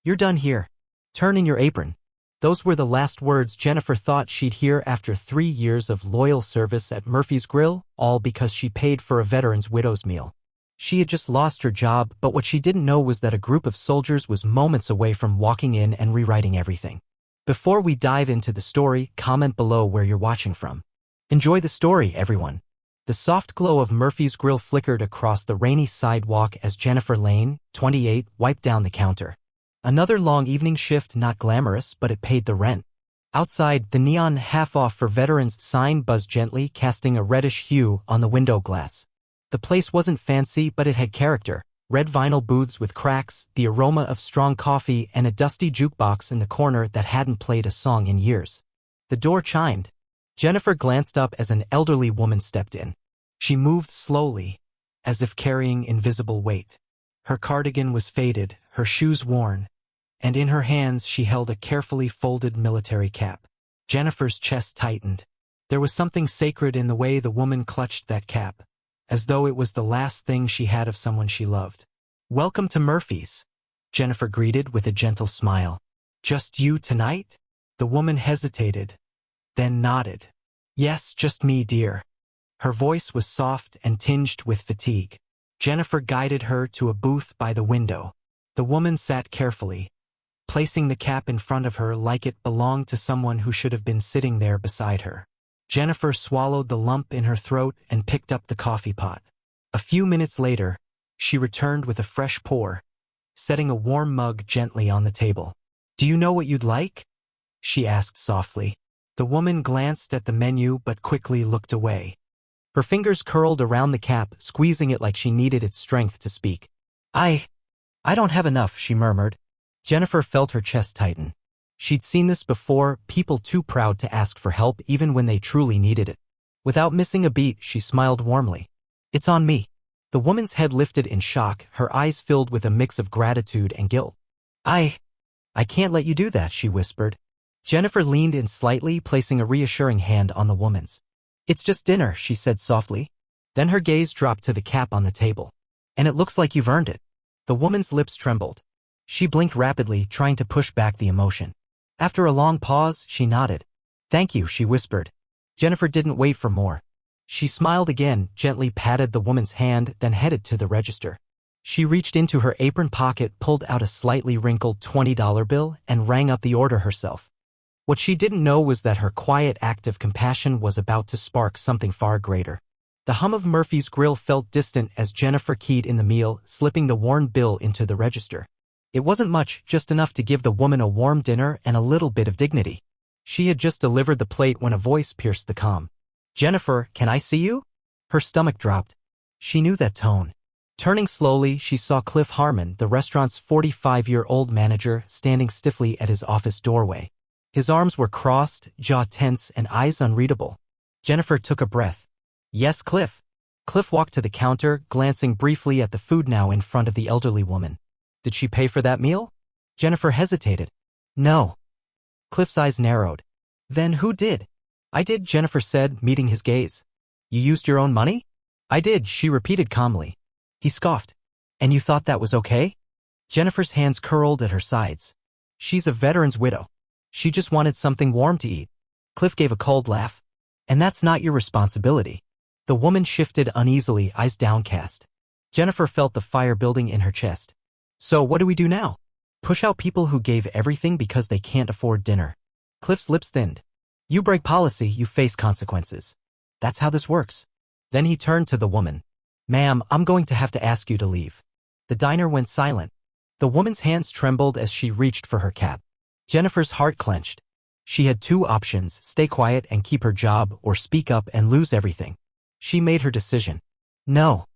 You're done here. Turn in your apron. Those were the last words Jennifer thought she'd hear after 3 years of loyal service at Murphy's Grill, all because she paid for a veteran's widow's meal. She had just lost her job, but what she didn't know was that a group of soldiers was moments away from walking in and rewriting everything. Before we dive into the story, comment below where you're watching from. Enjoy the story, everyone. The soft glow of Murphy's Grill flickered across the rainy sidewalk as Jennifer Lane, 28, wiped down the counter. Another long evening shift, not glamorous, but it paid the rent. Outside, the neon half-off for veterans sign buzzed gently, casting a reddish hue on the window glass. The place wasn't fancy, but it had character. Red vinyl booths with cracks, the aroma of strong coffee, and a dusty jukebox in the corner that hadn't played a song in years. The door chimed. Jennifer glanced up as an elderly woman stepped in. She moved slowly, as if carrying invisible weight. Her cardigan was faded, her shoes worn, and in her hands she held a carefully folded military cap. Jennifer's chest tightened. There was something sacred in the way the woman clutched that cap, as though it was the last thing she had of someone she loved. "Welcome to Murphy's," Jennifer greeted with a gentle smile. "Just you tonight?" The woman hesitated, then nodded. "Yes, just me, dear." Her voice was soft and tinged with fatigue. Jennifer guided her to a booth by the window. The woman sat carefully, placing the cap in front of her like it belonged to someone who should have been sitting there beside her. Jennifer swallowed the lump in her throat and picked up the coffee pot. A few minutes later, she returned with a fresh pour, setting a warm mug gently on the table. "Do you know what you'd like?" she asked softly. The woman glanced at the menu but quickly looked away. Her fingers curled around the cap, squeezing it like she needed its strength to speak. I don't have enough," she murmured. Jennifer felt her chest tighten. She'd seen this before, people too proud to ask for help even when they truly needed it. Without missing a beat, she smiled warmly. "It's on me." The woman's head lifted in shock, her eyes filled with a mix of gratitude and guilt. I can't let you do that," she whispered. Jennifer leaned in slightly, placing a reassuring hand on the woman's. "It's just dinner," she said softly. Then her gaze dropped to the cap on the table. "And it looks like you've earned it." The woman's lips trembled. She blinked rapidly, trying to push back the emotion. After a long pause, she nodded. "Thank you," she whispered. Jennifer didn't wait for more. She smiled again, gently patted the woman's hand, then headed to the register. She reached into her apron pocket, pulled out a slightly wrinkled $20 bill, and rang up the order herself. What she didn't know was that her quiet act of compassion was about to spark something far greater. The hum of Murphy's Grill felt distant as Jennifer keyed in the meal, slipping the worn bill into the register. It wasn't much, just enough to give the woman a warm dinner and a little bit of dignity. She had just delivered the plate when a voice pierced the calm. "Jennifer, can I see you?" Her stomach dropped. She knew that tone. Turning slowly, she saw Cliff Harmon, the restaurant's 45-year-old manager, standing stiffly at his office doorway. His arms were crossed, jaw tense, and eyes unreadable. Jennifer took a breath. "Yes, Cliff." Cliff walked to the counter, glancing briefly at the food now in front of the elderly woman. "Did she pay for that meal?" Jennifer hesitated. "No." Cliff's eyes narrowed. "Then who did?" "I did," Jennifer said, meeting his gaze. "You used your own money?" "I did," she repeated calmly. He scoffed. "And you thought that was okay?" Jennifer's hands curled at her sides. "She's a veteran's widow. She just wanted something warm to eat." Cliff gave a cold laugh. "And that's not your responsibility." The woman shifted uneasily, eyes downcast. Jennifer felt the fire building in her chest. "So what do we do now? Push out people who gave everything because they can't afford dinner?" Cliff's lips thinned. "You break policy, you face consequences. That's how this works." Then he turned to the woman. "Ma'am, I'm going to have to ask you to leave." The diner went silent. The woman's hands trembled as she reached for her cap. Jennifer's heart clenched. She had two options: stay quiet and keep her job, or speak up and lose everything. She made her decision. "No."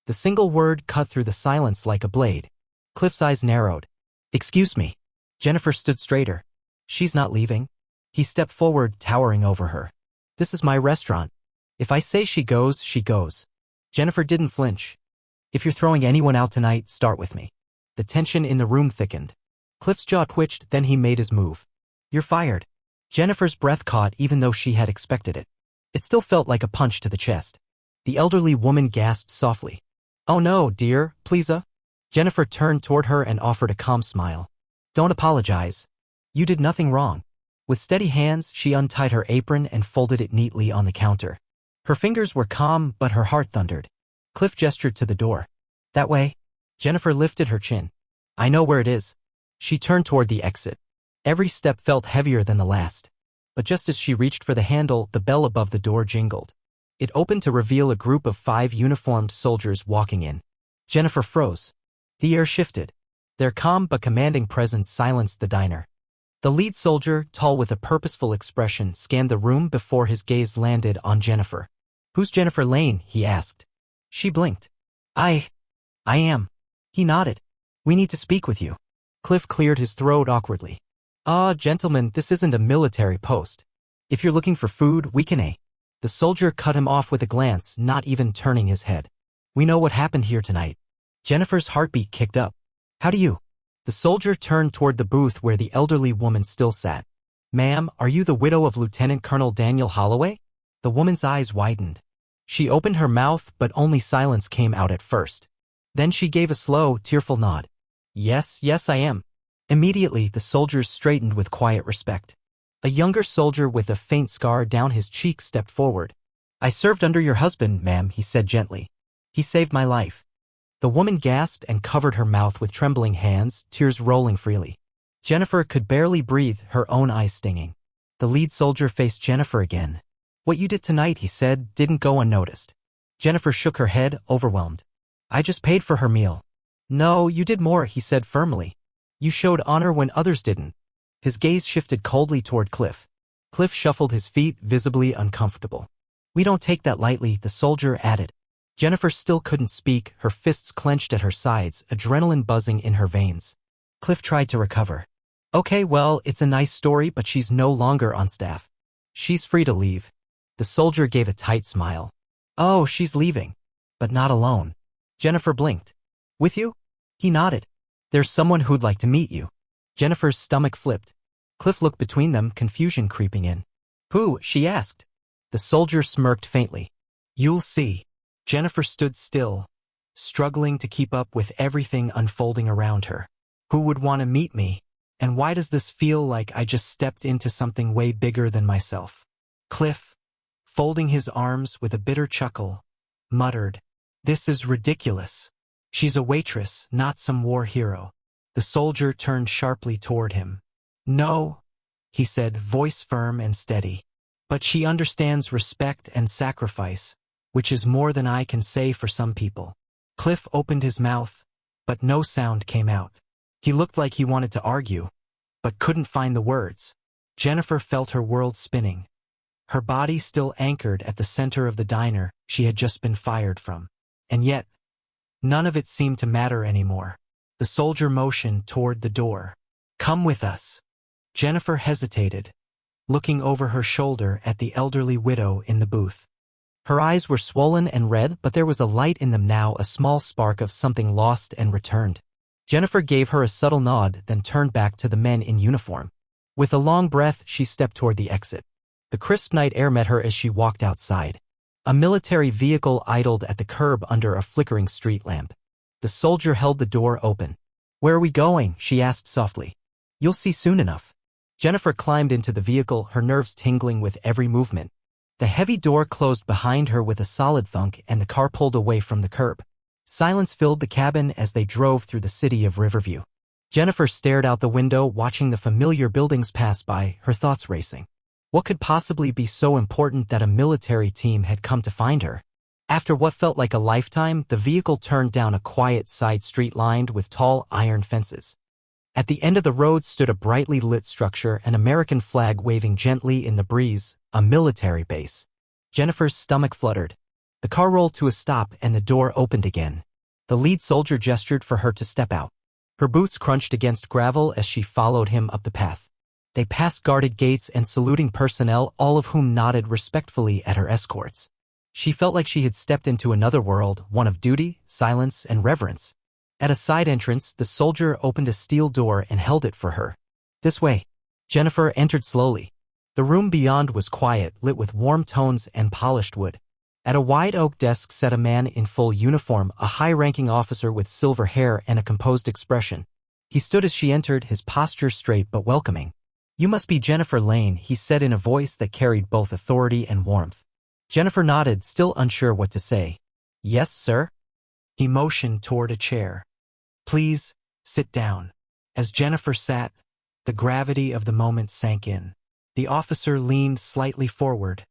The single word cut through the silence like a blade. Cliff's eyes narrowed. "Excuse me." Jennifer stood straighter. "She's not leaving." He stepped forward, towering over her. "This is my restaurant. If I say she goes, she goes." Jennifer didn't flinch. "If you're throwing anyone out tonight, start with me." The tension in the room thickened. Cliff's jaw twitched, then he made his move. "You're fired." Jennifer's breath caught even though she had expected it. It still felt like a punch to the chest. The elderly woman gasped softly. "Oh no, dear, please. Jennifer turned toward her and offered a calm smile. Don't apologize. You did nothing wrong. With steady hands, she untied her apron and folded it neatly on the counter. Her fingers were calm, but her heart thundered. Cliff gestured to the door. That way? Jennifer lifted her chin. I know where it is. She turned toward the exit. Every step felt heavier than the last. But just as she reached for the handle, the bell above the door jingled. It opened to reveal a group of 5 uniformed soldiers walking in. Jennifer froze. The air shifted. Their calm but commanding presence silenced the diner. The lead soldier, tall with a purposeful expression, scanned the room before his gaze landed on Jennifer. Who's Jennifer Lane? He asked. She blinked. I am. He nodded. We need to speak with you. Cliff cleared his throat awkwardly. Gentlemen, this isn't a military post. If you're looking for food, we can. The soldier cut him off with a glance, not even turning his head. We know what happened here tonight. Jennifer's heartbeat kicked up. How do you? The soldier turned toward the booth where the elderly woman still sat. Ma'am, are you the widow of Lieutenant Colonel Daniel Holloway? The woman's eyes widened. She opened her mouth, but only silence came out at first. Then she gave a slow, tearful nod. Yes, I am. Immediately, the soldiers straightened with quiet respect. A younger soldier with a faint scar down his cheek stepped forward. I served under your husband, ma'am, he said gently. He saved my life. The woman gasped and covered her mouth with trembling hands, tears rolling freely. Jennifer could barely breathe, her own eyes stinging. The lead soldier faced Jennifer again. What you did tonight, he said, didn't go unnoticed. Jennifer shook her head, overwhelmed. I just paid for her meal. No, you did more, he said firmly. You showed honor when others didn't. His gaze shifted coldly toward Cliff. Cliff shuffled his feet, visibly uncomfortable. We don't take that lightly, the soldier added. Jennifer still couldn't speak, her fists clenched at her sides, adrenaline buzzing in her veins. Cliff tried to recover. Okay, well, it's a nice story, but she's no longer on staff. She's free to leave. The soldier gave a tight smile. Oh, she's leaving. But not alone. Jennifer blinked. With you? He nodded. There's someone who'd like to meet you. Jennifer's stomach flipped. Cliff looked between them, confusion creeping in. Who? She asked. The soldier smirked faintly. You'll see. Jennifer stood still, struggling to keep up with everything unfolding around her. Who would want to meet me? And why does this feel like I just stepped into something way bigger than myself? Cliff, folding his arms with a bitter chuckle, muttered, This is ridiculous. She's a waitress, not some war hero. The soldier turned sharply toward him. No, he said, voice firm and steady. But she understands respect and sacrifice, which is more than I can say for some people. Cliff opened his mouth, but no sound came out. He looked like he wanted to argue, but couldn't find the words. Jennifer felt her world spinning. Her body still anchored at the center of the diner she had just been fired from. And yet, none of it seemed to matter anymore. The soldier motioned toward the door. Come with us. Jennifer hesitated, looking over her shoulder at the elderly widow in the booth. Her eyes were swollen and red, but there was a light in them now, a small spark of something lost and returned. Jennifer gave her a subtle nod, then turned back to the men in uniform. With a long breath, she stepped toward the exit. The crisp night air met her as she walked outside. A military vehicle idled at the curb under a flickering street lamp. The soldier held the door open. Where are we going? She asked softly. You'll see soon enough. Jennifer climbed into the vehicle, her nerves tingling with every movement. The heavy door closed behind her with a solid thunk, and the car pulled away from the curb. Silence filled the cabin as they drove through the city of Riverview. Jennifer stared out the window, watching the familiar buildings pass by, her thoughts racing. What could possibly be so important that a military team had come to find her? After what felt like a lifetime, the vehicle turned down a quiet side street lined with tall iron fences. At the end of the road stood a brightly lit structure, an American flag waving gently in the breeze, a military base. Jennifer's stomach fluttered. The car rolled to a stop and the door opened again. The lead soldier gestured for her to step out. Her boots crunched against gravel as she followed him up the path. They passed guarded gates and saluting personnel, all of whom nodded respectfully at her escorts. She felt like she had stepped into another world, one of duty, silence, and reverence. At a side entrance, the soldier opened a steel door and held it for her. This way. Jennifer entered slowly. The room beyond was quiet, lit with warm tones and polished wood. At a wide oak desk sat a man in full uniform, a high-ranking officer with silver hair and a composed expression. He stood as she entered, his posture straight but welcoming. "You must be Jennifer Lane," he said in a voice that carried both authority and warmth. Jennifer nodded, still unsure what to say. "Yes, sir." He motioned toward a chair. "Please, sit down." As Jennifer sat, the gravity of the moment sank in. The officer leaned slightly forward,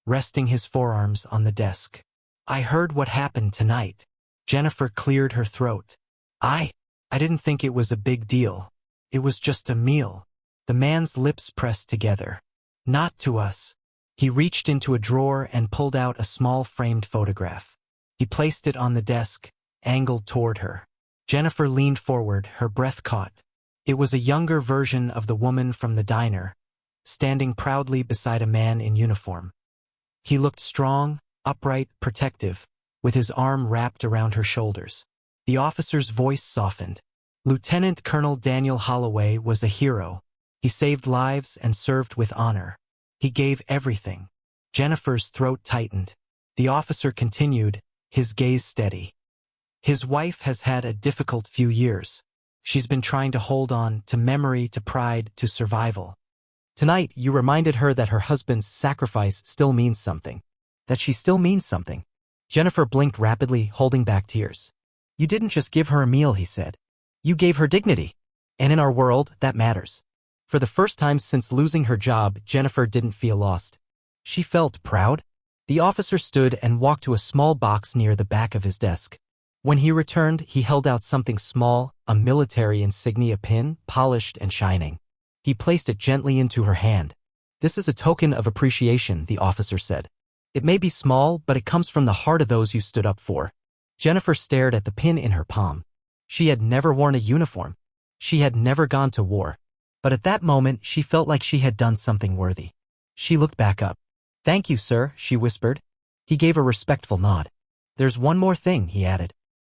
resting his forearms on the desk. "I heard what happened tonight." Jennifer cleared her throat. I didn't think it was a big deal. It was just a meal." The man's lips pressed together. "Not to us." He reached into a drawer and pulled out a small framed photograph. He placed it on the desk, angled toward her. Jennifer leaned forward, her breath caught. It was a younger version of the woman from the diner, standing proudly beside a man in uniform. He looked strong, upright, protective, with his arm wrapped around her shoulders. The officer's voice softened. Lieutenant Colonel Daniel Holloway was a hero. He saved lives and served with honor. He gave everything. Jennifer's throat tightened. The officer continued, his gaze steady. "His wife has had a difficult few years. She's been trying to hold on to memory, to pride, to survival. Tonight, you reminded her that her husband's sacrifice still means something. That she still means something." Jennifer blinked rapidly, holding back tears. "You didn't just give her a meal," he said. "You gave her dignity. And in our world, that matters." For the first time since losing her job, Jennifer didn't feel lost. She felt proud. The officer stood and walked to a small box near the back of his desk. When he returned, he held out something small, a military insignia pin, polished and shining. He placed it gently into her hand. "This is a token of appreciation," the officer said. "It may be small, but it comes from the heart of those you stood up for." Jennifer stared at the pin in her palm. She had never worn a uniform. She had never gone to war. But at that moment, she felt like she had done something worthy. She looked back up. "Thank you, sir," she whispered. He gave a respectful nod. "There's one more thing," he added.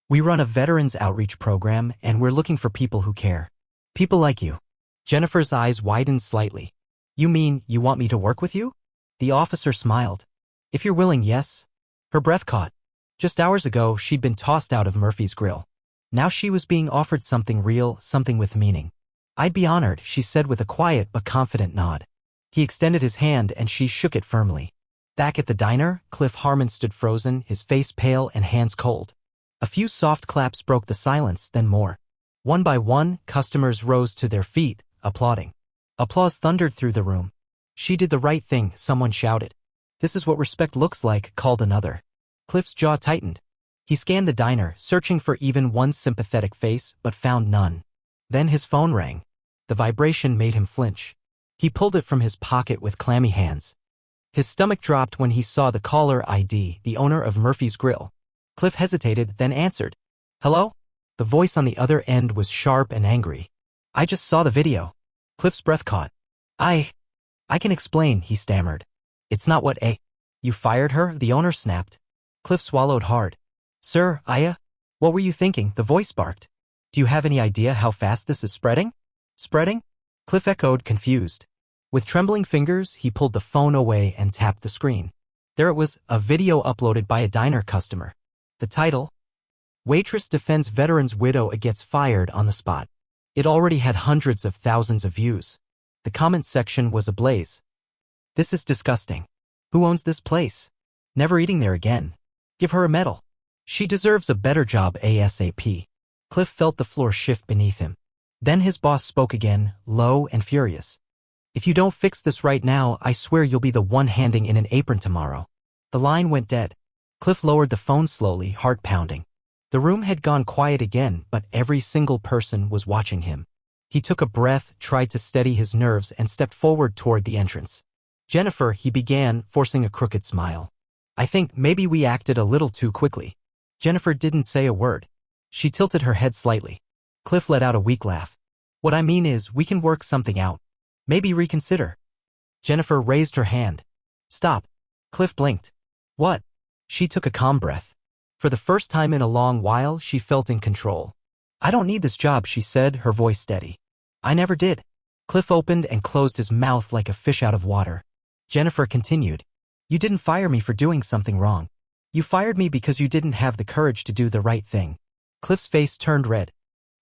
"We run a veterans outreach program, and we're looking for people who care. People like you." Jennifer's eyes widened slightly. "You mean you want me to work with you?" The officer smiled. "If you're willing, yes." Her breath caught. Just hours ago, she'd been tossed out of Murphy's Grill. Now she was being offered something real, something with meaning. "I'd be honored," she said with a quiet but confident nod. He extended his hand and she shook it firmly. Back at the diner, Cliff Harmon stood frozen, his face pale and hands cold. A few soft claps broke the silence, then more. One by one, customers rose to their feet, applauding. Applause thundered through the room. "She did the right thing," someone shouted. "This is what respect looks like," called another. Cliff's jaw tightened. He scanned the diner, searching for even one sympathetic face, but found none. Then his phone rang. The vibration made him flinch. He pulled it from his pocket with clammy hands. His stomach dropped when he saw the caller ID, the owner of Murphy's Grill. Cliff hesitated, then answered. "Hello?" The voice on the other end was sharp and angry. "I just saw the video." Cliff's breath caught. I can explain," he stammered. "It's not what You fired her?" the owner snapped. Cliff swallowed hard. "Sir, what were you thinking?" the voice barked. "Do you have any idea how fast this is spreading?" "Spreading?" Cliff echoed, confused. With trembling fingers, he pulled the phone away and tapped the screen. There it was, a video uploaded by a diner customer. The title, "Waitress Defends Veteran's Widow Gets Fired on the Spot." It already had hundreds of thousands of views. The comment section was ablaze. "This is disgusting. Who owns this place? Never eating there again. Give her a medal. She deserves a better job ASAP." Cliff felt the floor shift beneath him. Then his boss spoke again, low and furious. "If you don't fix this right now, I swear you'll be the one handing in an apron tomorrow." The line went dead. Cliff lowered the phone slowly, heart pounding. The room had gone quiet again, but every single person was watching him. He took a breath, tried to steady his nerves, and stepped forward toward the entrance. "Jennifer," he began, forcing a crooked smile. "I think maybe we acted a little too quickly." Jennifer didn't say a word. She tilted her head slightly. Cliff let out a weak laugh. "What I mean is, we can work something out. Maybe reconsider." Jennifer raised her hand. "Stop." Cliff blinked. "What?" She took a calm breath. For the first time in a long while, she felt in control. "I don't need this job," she said, her voice steady. "I never did." Cliff opened and closed his mouth like a fish out of water. Jennifer continued. "You didn't fire me for doing something wrong. You fired me because you didn't have the courage to do the right thing." Cliff's face turned red.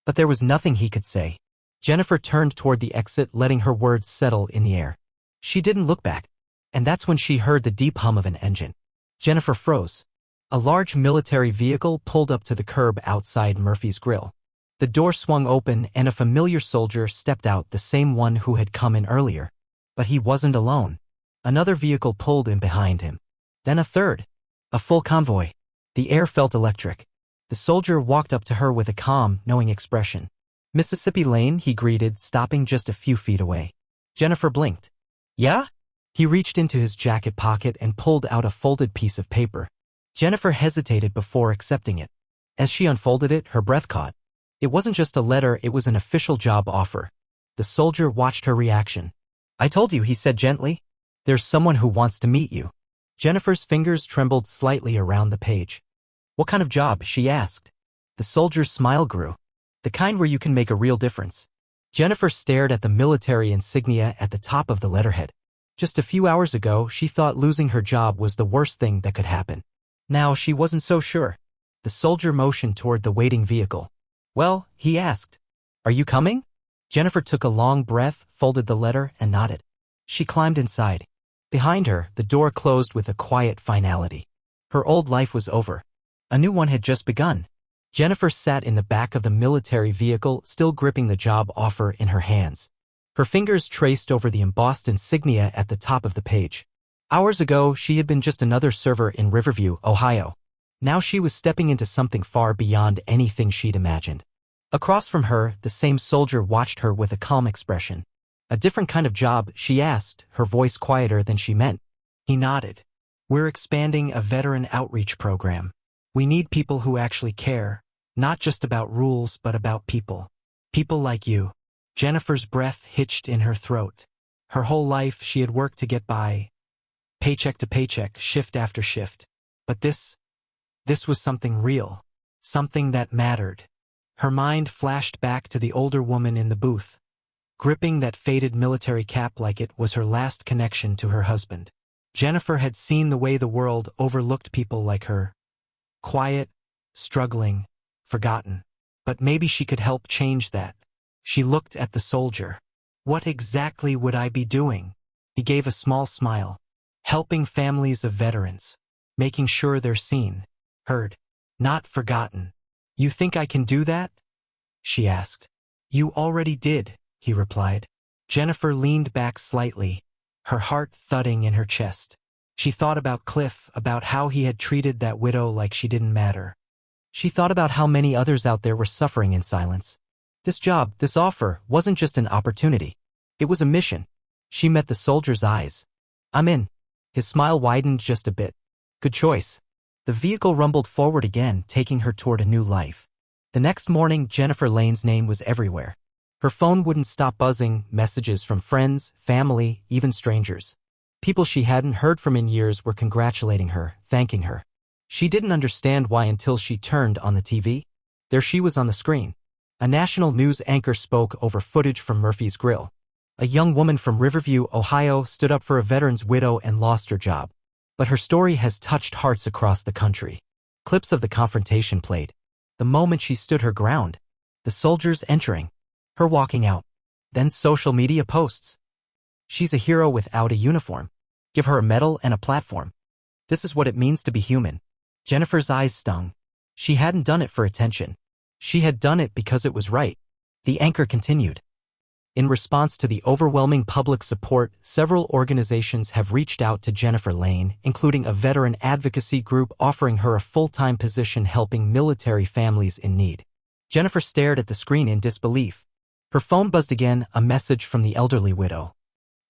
But there was nothing he could say. Jennifer turned toward the exit, letting her words settle in the air. She didn't look back. And that's when she heard the deep hum of an engine. Jennifer froze. A large military vehicle pulled up to the curb outside Murphy's Grill. The door swung open and a familiar soldier stepped out, the same one who had come in earlier. But he wasn't alone. Another vehicle pulled in behind him. Then a third. A full convoy. The air felt electric. The soldier walked up to her with a calm, knowing expression. "Mississippi Lane," he greeted, stopping just a few feet away. Jennifer blinked. "Yeah?" He reached into his jacket pocket and pulled out a folded piece of paper. Jennifer hesitated before accepting it. As she unfolded it, her breath caught. It wasn't just a letter, it was an official job offer. The soldier watched her reaction. "I told you," he said gently. "There's someone who wants to meet you." Jennifer's fingers trembled slightly around the page. "What kind of job?" she asked. The soldier's smile grew. "The kind where you can make a real difference." Jennifer stared at the military insignia at the top of the letterhead. Just a few hours ago, she thought losing her job was the worst thing that could happen. Now she wasn't so sure. The soldier motioned toward the waiting vehicle. "Well," he asked, "are you coming?" Jennifer took a long breath, folded the letter, and nodded. She climbed inside. Behind her, the door closed with a quiet finality. Her old life was over. A new one had just begun. Jennifer sat in the back of the military vehicle, still gripping the job offer in her hands. Her fingers traced over the embossed insignia at the top of the page. Hours ago, she had been just another server in Riverview, Ohio. Now she was stepping into something far beyond anything she'd imagined. Across from her, the same soldier watched her with a calm expression. "A different kind of job?" she asked, her voice quieter than she meant. He nodded. "We're expanding a veteran outreach program. We need people who actually care, not just about rules but about people. People like you." Jennifer's breath hitched in her throat. Her whole life she had worked to get by, paycheck to paycheck, shift after shift. But this was something real, something that mattered. Her mind flashed back to the older woman in the booth, gripping that faded military cap like it was her last connection to her husband. Jennifer had seen the way the world overlooked people like her. Quiet, struggling, forgotten. But maybe she could help change that. She looked at the soldier. "What exactly would I be doing?" He gave a small smile. "Helping families of veterans. Making sure they're seen, heard, not forgotten." "You think I can do that?" she asked. "You already did," he replied. Jennifer leaned back slightly, her heart thudding in her chest. She thought about Cliff, about how he had treated that widow like she didn't matter. She thought about how many others out there were suffering in silence. This job, this offer, wasn't just an opportunity. It was a mission. She met the soldier's eyes. "I'm in." His smile widened just a bit. "Good choice." The vehicle rumbled forward again, taking her toward a new life. The next morning, Jennifer Lane's name was everywhere. Her phone wouldn't stop buzzing, messages from friends, family, even strangers. People she hadn't heard from in years were congratulating her, thanking her. She didn't understand why until she turned on the TV. There she was on the screen. A national news anchor spoke over footage from Murphy's Grill. A young woman from Riverview, Ohio, stood up for a veteran's widow and lost her job. But her story has touched hearts across the country. Clips of the confrontation played. The moment she stood her ground. The soldiers entering. Her walking out. Then social media posts. She's a hero without a uniform. Give her a medal and a platform. This is what it means to be human. Jennifer's eyes stung. She hadn't done it for attention. She had done it because it was right. The anchor continued. In response to the overwhelming public support, several organizations have reached out to Jennifer Lane, including a veteran advocacy group offering her a full-time position helping military families in need. Jennifer stared at the screen in disbelief. Her phone buzzed again, a message from the elderly widow.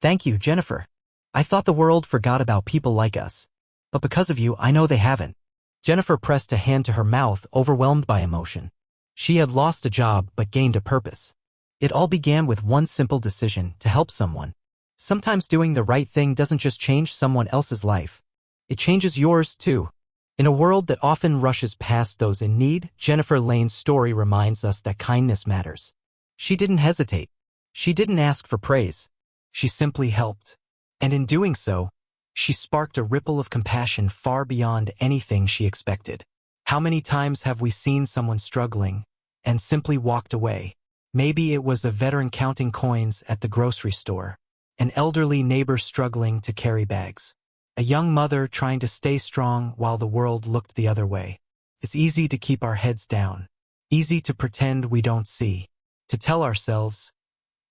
"Thank you, Jennifer. I thought the world forgot about people like us. But because of you, I know they haven't." Jennifer pressed a hand to her mouth, overwhelmed by emotion. She had lost a job but gained a purpose. It all began with one simple decision, to help someone. Sometimes doing the right thing doesn't just change someone else's life. It changes yours, too. In a world that often rushes past those in need, Jennifer Lane's story reminds us that kindness matters. She didn't hesitate. She didn't ask for praise. She simply helped. And in doing so, she sparked a ripple of compassion far beyond anything she expected. How many times have we seen someone struggling, and simply walked away. Maybe it was a veteran counting coins at the grocery store, an elderly neighbor struggling to carry bags, a young mother trying to stay strong while the world looked the other way. It's easy to keep our heads down, easy to pretend we don't see, to tell ourselves,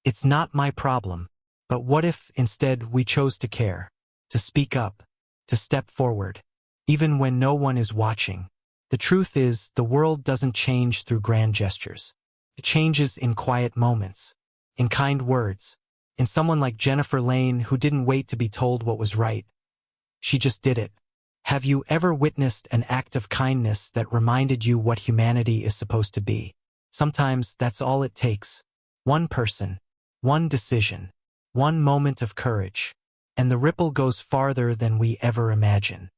it's not my problem. But what if, instead, we chose to care, to speak up, to step forward, even when no one is watching? The truth is, the world doesn't change through grand gestures. It changes in quiet moments, in kind words, in someone like Jennifer Lane who didn't wait to be told what was right. She just did it. Have you ever witnessed an act of kindness that reminded you what humanity is supposed to be? Sometimes that's all it takes. One person, one decision, one moment of courage, and the ripple goes farther than we ever imagine.